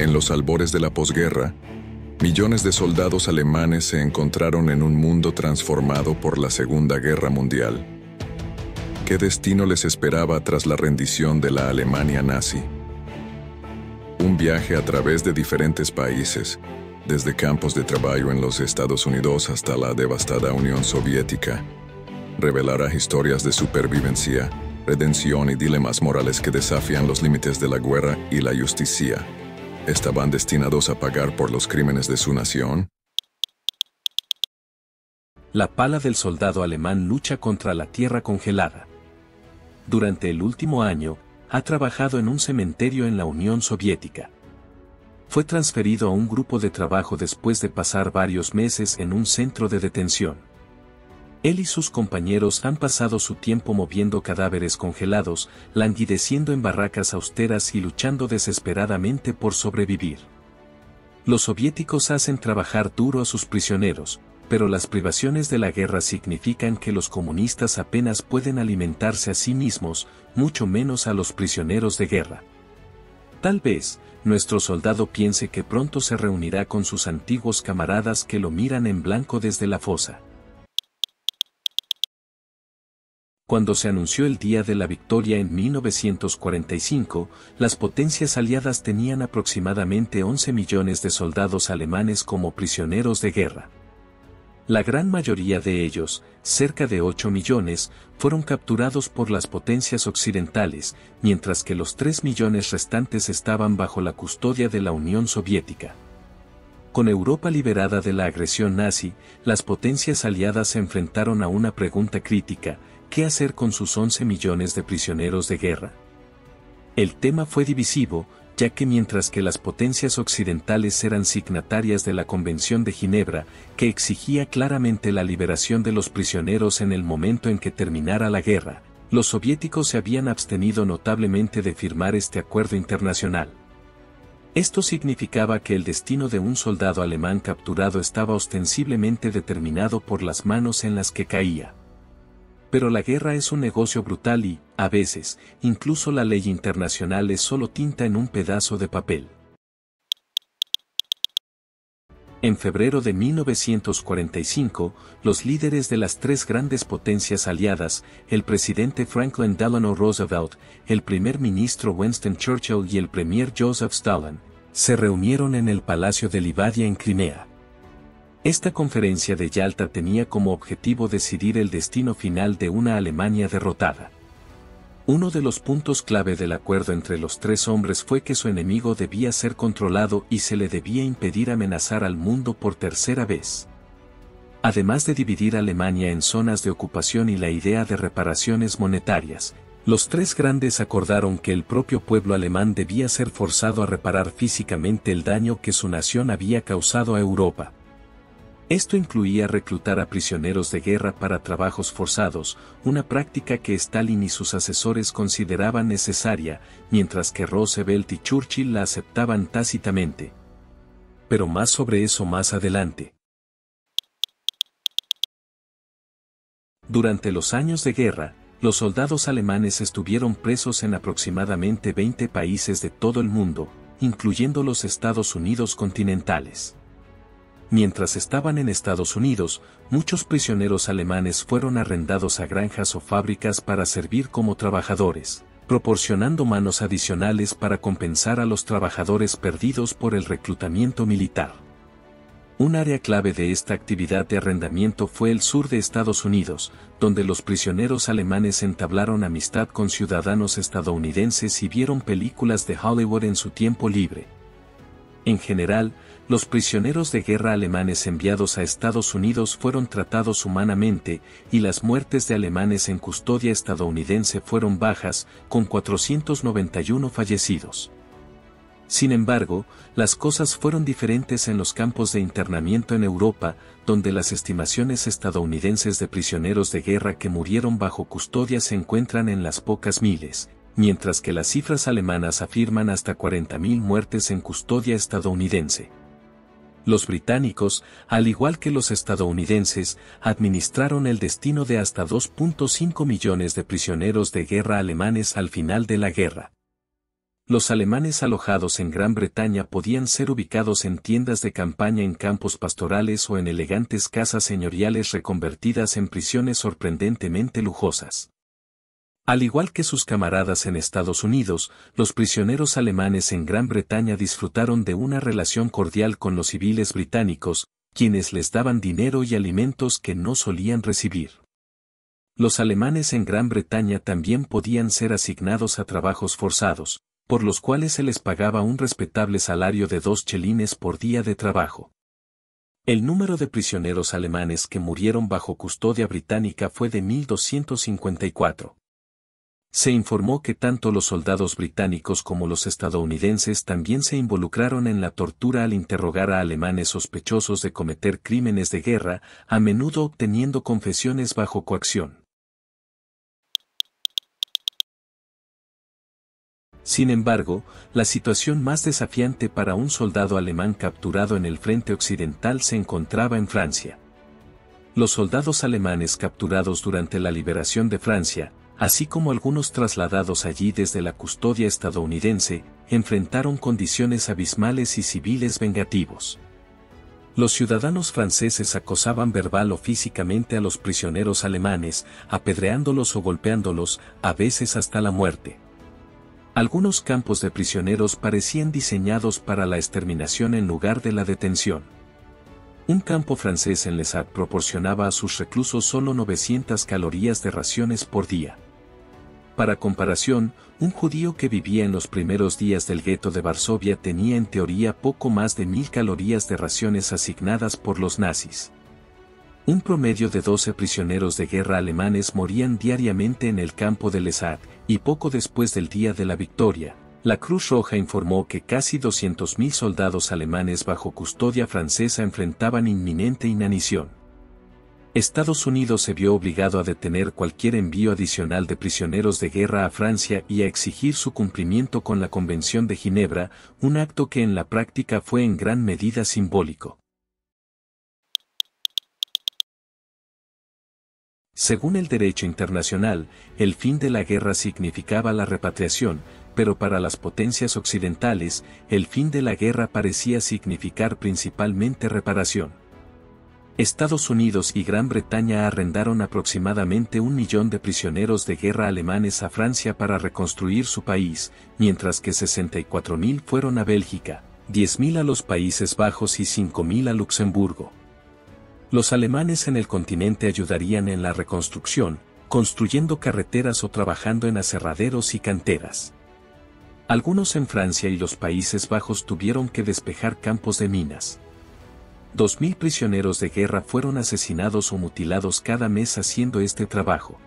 En los albores de la posguerra, millones de soldados alemanes se encontraron en un mundo transformado por la Segunda Guerra Mundial. ¿Qué destino les esperaba tras la rendición de la Alemania nazi? Un viaje a través de diferentes países, desde campos de trabajo en los Estados Unidos hasta la devastada Unión Soviética, revelará historias de supervivencia, redención y dilemas morales que desafían los límites de la guerra y la justicia. ¿Estaban destinados a pagar por los crímenes de su nación? La pala del soldado alemán lucha contra la tierra congelada. Durante el último año, ha trabajado en un cementerio en la Unión Soviética. Fue transferido a un grupo de trabajo después de pasar varios meses en un centro de detención. Él y sus compañeros han pasado su tiempo moviendo cadáveres congelados, languideciendo en barracas austeras y luchando desesperadamente por sobrevivir. Los soviéticos hacen trabajar duro a sus prisioneros, pero las privaciones de la guerra significan que los comunistas apenas pueden alimentarse a sí mismos, mucho menos a los prisioneros de guerra. Tal vez, nuestro soldado piense que pronto se reunirá con sus antiguos camaradas que lo miran en blanco desde la fosa. Cuando se anunció el Día de la Victoria en 1945, las potencias aliadas tenían aproximadamente 11 millones de soldados alemanes como prisioneros de guerra. La gran mayoría de ellos, cerca de 8 millones, fueron capturados por las potencias occidentales, mientras que los 3 millones restantes estaban bajo la custodia de la Unión Soviética. Con Europa liberada de la agresión nazi, las potencias aliadas se enfrentaron a una pregunta crítica: ¿qué hacer con sus 11 millones de prisioneros de guerra? El tema fue divisivo, ya que mientras que las potencias occidentales eran signatarias de la Convención de Ginebra, que exigía claramente la liberación de los prisioneros en el momento en que terminara la guerra, los soviéticos se habían abstenido notablemente de firmar este acuerdo internacional. Esto significaba que el destino de un soldado alemán capturado estaba ostensiblemente determinado por las manos en las que caía. Pero la guerra es un negocio brutal y, a veces, incluso la ley internacional es solo tinta en un pedazo de papel. En febrero de 1945, los líderes de las tres grandes potencias aliadas, el presidente Franklin Delano Roosevelt, el primer ministro Winston Churchill y el premier Joseph Stalin, se reunieron en el Palacio de Livadia en Crimea. Esta conferencia de Yalta tenía como objetivo decidir el destino final de una Alemania derrotada. Uno de los puntos clave del acuerdo entre los tres hombres fue que su enemigo debía ser controlado y se le debía impedir amenazar al mundo por tercera vez. Además de dividir Alemania en zonas de ocupación y la idea de reparaciones monetarias, los tres grandes acordaron que el propio pueblo alemán debía ser forzado a reparar físicamente el daño que su nación había causado a Europa. Esto incluía reclutar a prisioneros de guerra para trabajos forzados, una práctica que Stalin y sus asesores consideraban necesaria, mientras que Roosevelt y Churchill la aceptaban tácitamente. Pero más sobre eso más adelante. Durante los años de guerra, los soldados alemanes estuvieron presos en aproximadamente 20 países de todo el mundo, incluyendo los Estados Unidos continentales. Mientras estaban en Estados Unidos, muchos prisioneros alemanes fueron arrendados a granjas o fábricas para servir como trabajadores, proporcionando manos adicionales para compensar a los trabajadores perdidos por el reclutamiento militar. Un área clave de esta actividad de arrendamiento fue el sur de Estados Unidos, donde los prisioneros alemanes entablaron amistad con ciudadanos estadounidenses y vieron películas de Hollywood en su tiempo libre. En general, los prisioneros de guerra alemanes enviados a Estados Unidos fueron tratados humanamente, y las muertes de alemanes en custodia estadounidense fueron bajas, con 491 fallecidos. Sin embargo, las cosas fueron diferentes en los campos de internamiento en Europa, donde las estimaciones estadounidenses de prisioneros de guerra que murieron bajo custodia se encuentran en las pocas miles, mientras que las cifras alemanas afirman hasta 40.000 muertes en custodia estadounidense. Los británicos, al igual que los estadounidenses, administraron el destino de hasta 2.5 millones de prisioneros de guerra alemanes al final de la guerra. Los alemanes alojados en Gran Bretaña podían ser ubicados en tiendas de campaña en campos pastorales o en elegantes casas señoriales reconvertidas en prisiones sorprendentemente lujosas. Al igual que sus camaradas en Estados Unidos, los prisioneros alemanes en Gran Bretaña disfrutaron de una relación cordial con los civiles británicos, quienes les daban dinero y alimentos que no solían recibir. Los alemanes en Gran Bretaña también podían ser asignados a trabajos forzados, por los cuales se les pagaba un respetable salario de 2 chelines por día de trabajo. El número de prisioneros alemanes que murieron bajo custodia británica fue de 1.254. Se informó que tanto los soldados británicos como los estadounidenses también se involucraron en la tortura al interrogar a alemanes sospechosos de cometer crímenes de guerra, a menudo obteniendo confesiones bajo coacción. Sin embargo, la situación más desafiante para un soldado alemán capturado en el frente occidental se encontraba en Francia. Los soldados alemanes capturados durante la liberación de Francia, así como algunos trasladados allí desde la custodia estadounidense, enfrentaron condiciones abismales y civiles vengativos. Los ciudadanos franceses acosaban verbal o físicamente a los prisioneros alemanes, apedreándolos o golpeándolos, a veces hasta la muerte. Algunos campos de prisioneros parecían diseñados para la exterminación en lugar de la detención. Un campo francés en Les Havres proporcionaba a sus reclusos solo 900 calorías de raciones por día. Para comparación, un judío que vivía en los primeros días del gueto de Varsovia tenía en teoría poco más de 1000 calorías de raciones asignadas por los nazis. Un promedio de 12 prisioneros de guerra alemanes morían diariamente en el campo de Les Havres, y poco después del día de la victoria, la Cruz Roja informó que casi 200.000 soldados alemanes bajo custodia francesa enfrentaban inminente inanición. Estados Unidos se vio obligado a detener cualquier envío adicional de prisioneros de guerra a Francia y a exigir su cumplimiento con la Convención de Ginebra, un acto que en la práctica fue en gran medida simbólico. Según el derecho internacional, el fin de la guerra significaba la repatriación, pero para las potencias occidentales, el fin de la guerra parecía significar principalmente reparación. Estados Unidos y Gran Bretaña arrendaron aproximadamente 1 millón de prisioneros de guerra alemanes a Francia para reconstruir su país, mientras que 64.000 fueron a Bélgica, 10.000 a los Países Bajos y 5.000 a Luxemburgo. Los alemanes en el continente ayudarían en la reconstrucción, construyendo carreteras o trabajando en aserraderos y canteras. Algunos en Francia y los Países Bajos tuvieron que despejar campos de minas. 2.000 prisioneros de guerra fueron asesinados o mutilados cada mes haciendo este trabajo.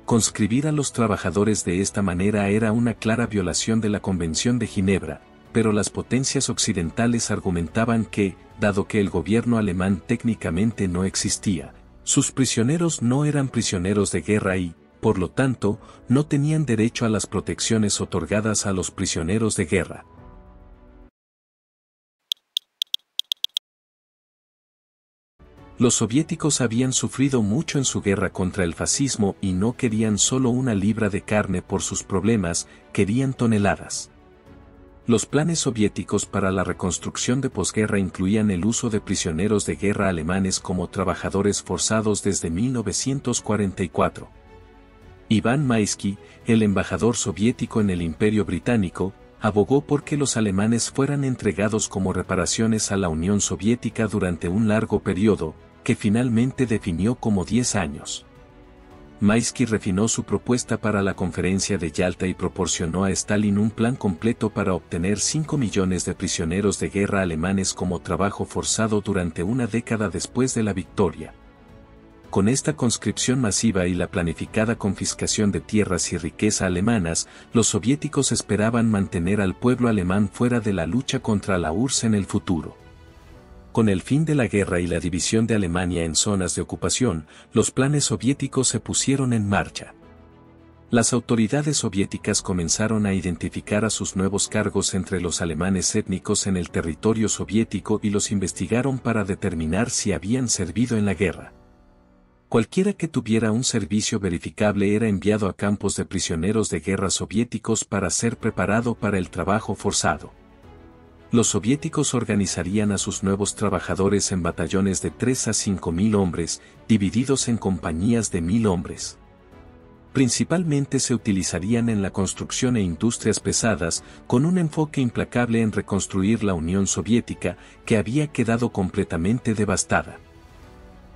Conscribir a los trabajadores de esta manera era una clara violación de la Convención de Ginebra, pero las potencias occidentales argumentaban que, dado que el gobierno alemán técnicamente no existía, sus prisioneros no eran prisioneros de guerra y, por lo tanto, no tenían derecho a las protecciones otorgadas a los prisioneros de guerra. Los soviéticos habían sufrido mucho en su guerra contra el fascismo y no querían solo una libra de carne por sus problemas, querían toneladas. Los planes soviéticos para la reconstrucción de posguerra incluían el uso de prisioneros de guerra alemanes como trabajadores forzados desde 1944. Iván Maisky, el embajador soviético en el Imperio Británico, abogó por que los alemanes fueran entregados como reparaciones a la Unión Soviética durante un largo periodo, que finalmente definió como 10 años. Maisky refinó su propuesta para la conferencia de Yalta y proporcionó a Stalin un plan completo para obtener 5 millones de prisioneros de guerra alemanes como trabajo forzado durante una década después de la victoria. Con esta conscripción masiva y la planificada confiscación de tierras y riqueza alemanas, los soviéticos esperaban mantener al pueblo alemán fuera de la lucha contra la URSS en el futuro. Con el fin de la guerra y la división de Alemania en zonas de ocupación, los planes soviéticos se pusieron en marcha. Las autoridades soviéticas comenzaron a identificar a sus nuevos cargos entre los alemanes étnicos en el territorio soviético y los investigaron para determinar si habían servido en la guerra. Cualquiera que tuviera un servicio verificable era enviado a campos de prisioneros de guerra soviéticos para ser preparado para el trabajo forzado. Los soviéticos organizarían a sus nuevos trabajadores en batallones de 3 a 5.000 hombres, divididos en compañías de 1.000 hombres. Principalmente se utilizarían en la construcción e industrias pesadas, con un enfoque implacable en reconstruir la Unión Soviética, que había quedado completamente devastada.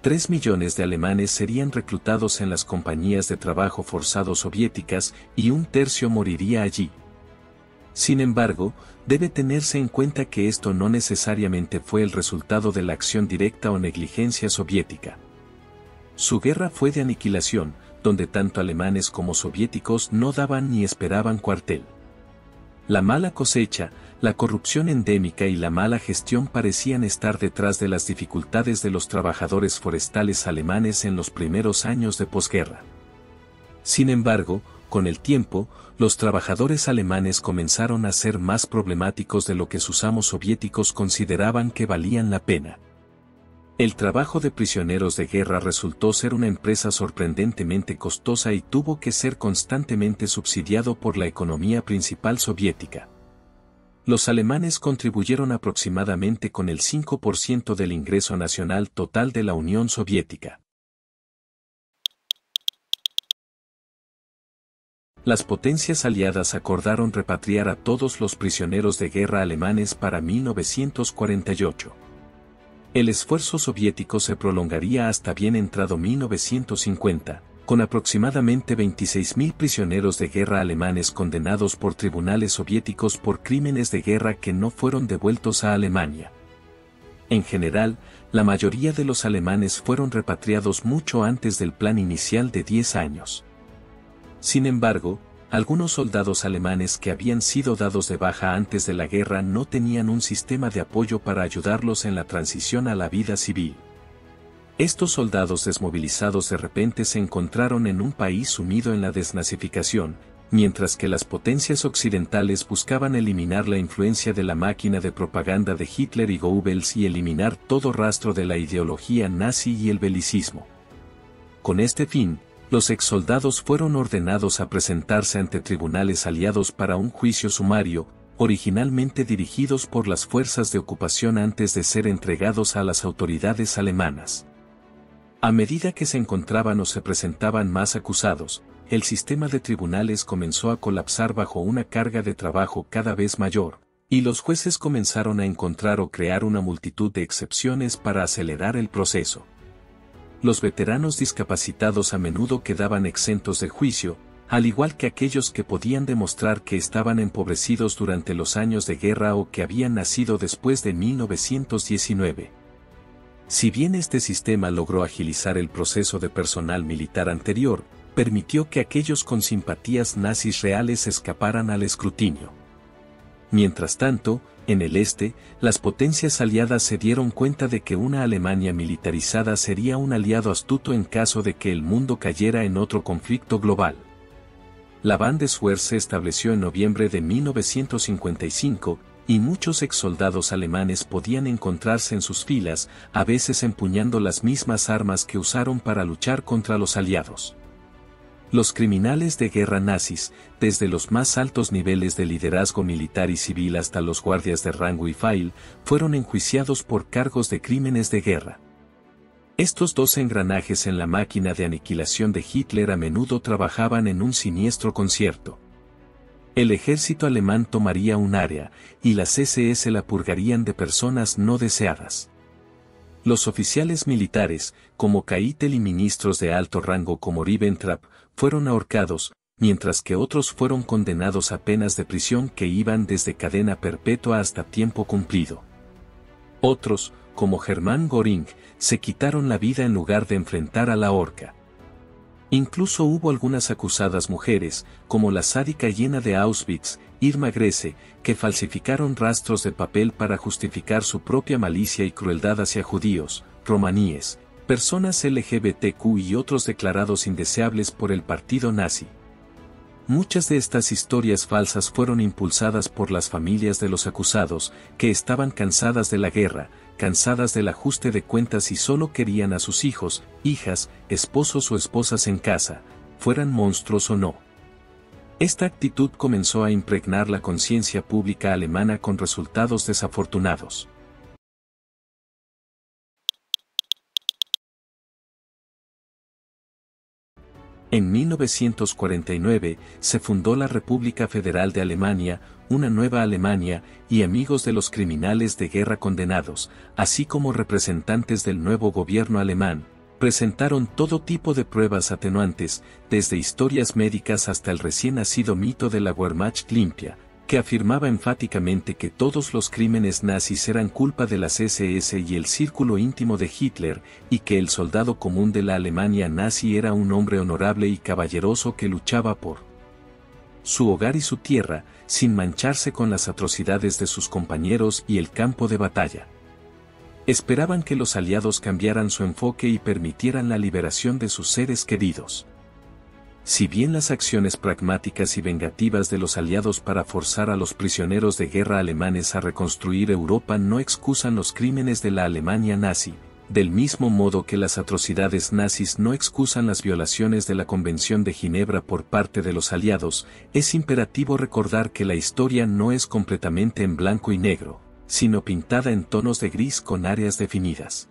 3 millones de alemanes serían reclutados en las compañías de trabajo forzado soviéticas y 1/3 moriría allí. Sin embargo, debe tenerse en cuenta que esto no necesariamente fue el resultado de la acción directa o negligencia soviética. Su guerra fue de aniquilación, donde tanto alemanes como soviéticos no daban ni esperaban cuartel. La mala cosecha, la corrupción endémica y la mala gestión parecían estar detrás de las dificultades de los trabajadores forestales alemanes en los primeros años de posguerra. Sin embargo, con el tiempo, los trabajadores alemanes comenzaron a ser más problemáticos de lo que sus amos soviéticos consideraban que valían la pena. El trabajo de prisioneros de guerra resultó ser una empresa sorprendentemente costosa y tuvo que ser constantemente subsidiado por la economía principal soviética. Los alemanes contribuyeron aproximadamente con el 5% del ingreso nacional total de la Unión Soviética. Las potencias aliadas acordaron repatriar a todos los prisioneros de guerra alemanes para 1948. El esfuerzo soviético se prolongaría hasta bien entrado 1950, con aproximadamente 26.000 prisioneros de guerra alemanes condenados por tribunales soviéticos por crímenes de guerra que no fueron devueltos a Alemania. En general, la mayoría de los alemanes fueron repatriados mucho antes del plan inicial de 10 años. Sin embargo, algunos soldados alemanes que habían sido dados de baja antes de la guerra no tenían un sistema de apoyo para ayudarlos en la transición a la vida civil. Estos soldados desmovilizados de repente se encontraron en un país sumido en la desnazificación, mientras que las potencias occidentales buscaban eliminar la influencia de la máquina de propaganda de Hitler y Goebbels y eliminar todo rastro de la ideología nazi y el belicismo. Con este fin, los exsoldados fueron ordenados a presentarse ante tribunales aliados para un juicio sumario, originalmente dirigidos por las fuerzas de ocupación antes de ser entregados a las autoridades alemanas. A medida que se encontraban o se presentaban más acusados, el sistema de tribunales comenzó a colapsar bajo una carga de trabajo cada vez mayor, y los jueces comenzaron a encontrar o crear una multitud de excepciones para acelerar el proceso. Los veteranos discapacitados a menudo quedaban exentos de juicio, al igual que aquellos que podían demostrar que estaban empobrecidos durante los años de guerra o que habían nacido después de 1919. Si bien este sistema logró agilizar el proceso de personal militar anterior, permitió que aquellos con simpatías nazis reales escaparan al escrutinio. Mientras tanto, en el este, las potencias aliadas se dieron cuenta de que una Alemania militarizada sería un aliado astuto en caso de que el mundo cayera en otro conflicto global. La Bundeswehr se estableció en noviembre de 1955, y muchos exsoldados alemanes podían encontrarse en sus filas, a veces empuñando las mismas armas que usaron para luchar contra los aliados. Los criminales de guerra nazis, desde los más altos niveles de liderazgo militar y civil hasta los guardias de rango y file, fueron enjuiciados por cargos de crímenes de guerra. Estos dos engranajes en la máquina de aniquilación de Hitler a menudo trabajaban en un siniestro concierto. El ejército alemán tomaría un área, y las SS la purgarían de personas no deseadas. Los oficiales militares, como Keitel y ministros de alto rango como Ribbentrop, fueron ahorcados, mientras que otros fueron condenados a penas de prisión que iban desde cadena perpetua hasta tiempo cumplido. Otros, como Hermann Göring, se quitaron la vida en lugar de enfrentar a la horca. Incluso hubo algunas acusadas mujeres, como la sádica hiena de Auschwitz, Irma Grese, que falsificaron rastros de papel para justificar su propia malicia y crueldad hacia judíos, romaníes, personas LGBTQ y otros declarados indeseables por el partido nazi. Muchas de estas historias falsas fueron impulsadas por las familias de los acusados, que estaban cansadas de la guerra, cansadas del ajuste de cuentas y solo querían a sus hijos, hijas, esposos o esposas en casa, fueran monstruos o no. Esta actitud comenzó a impregnar la conciencia pública alemana con resultados desafortunados. En 1949 se fundó la República Federal de Alemania, una nueva Alemania, y amigos de los criminales de guerra condenados, así como representantes del nuevo gobierno alemán, presentaron todo tipo de pruebas atenuantes, desde historias médicas hasta el recién nacido mito de la Wehrmacht limpia, que afirmaba enfáticamente que todos los crímenes nazis eran culpa de las SS y el círculo íntimo de Hitler, y que el soldado común de la Alemania nazi era un hombre honorable y caballeroso que luchaba por su hogar y su tierra, sin mancharse con las atrocidades de sus compañeros y el campo de batalla. Esperaban que los aliados cambiaran su enfoque y permitieran la liberación de sus seres queridos. Si bien las acciones pragmáticas y vengativas de los aliados para forzar a los prisioneros de guerra alemanes a reconstruir Europa no excusan los crímenes de la Alemania nazi, del mismo modo que las atrocidades nazis no excusan las violaciones de la Convención de Ginebra por parte de los aliados, es imperativo recordar que la historia no es completamente en blanco y negro, sino pintada en tonos de gris con áreas definidas.